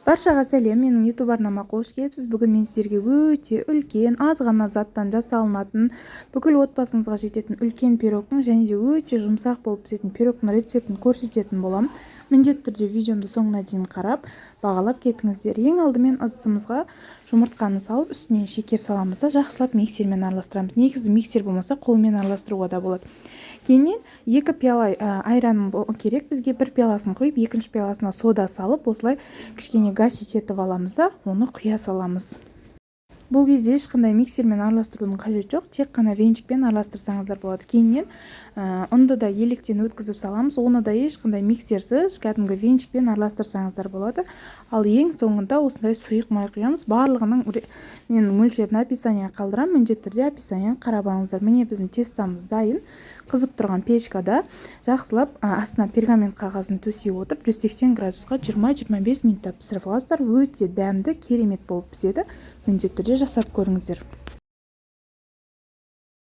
Баршаға сәлем, менің YouTube арнама қош келіпсіз. Бүгін мен сіздерге өте үлкен, аз ғана заттан жасалынатын, бүкіл отбасыңызға жететін үлкен пирогтың және де өте жұмсақ болып пісетін пирогтың рецептін көрсететін боламын. Міндетті түрде видеомды соңына дейін қарап, бағалап кетіңіздер. Ең алдымен ыдысымызға жұмыртқаны салып, үстіне шекер саламыз да жақсылап миксермен араластырамыз. Негізі миксер болмаса қолмен араластыруға да болады. Кейіннен 2 пиала айран керек, бізге 1 пиаласын қойып, екінші пиаласына сода салып, осылай кішкене гасить етіп аламыз да, оны құя саламыз. Бұл кезде ешқандай миксермен араластырудың қажеті жоқ, тек қана венчикпен араластырсаңыздар болады. Кейіннен ұнды да електен өткізіп саламыз, оны да ешқандай миксерсіз кәдімгі венчикпен араластырсаңыздар болады. Ал ең соңында осындай сұйық май құямыз. Барлығының мен мөлшерін описание қалдырамын, міндетті түрде описаниені қарап алыңыздар. Міне біздің тестамыз дайын. Қызып тұрған печкада жақсылап астына пергамент қағазын төсей отырып 180 градусқа 20-25 минутта пісіріп аласыздар. Өте дәмді, керемет болып піседі. Міндетті түрде жасап көріңіздер.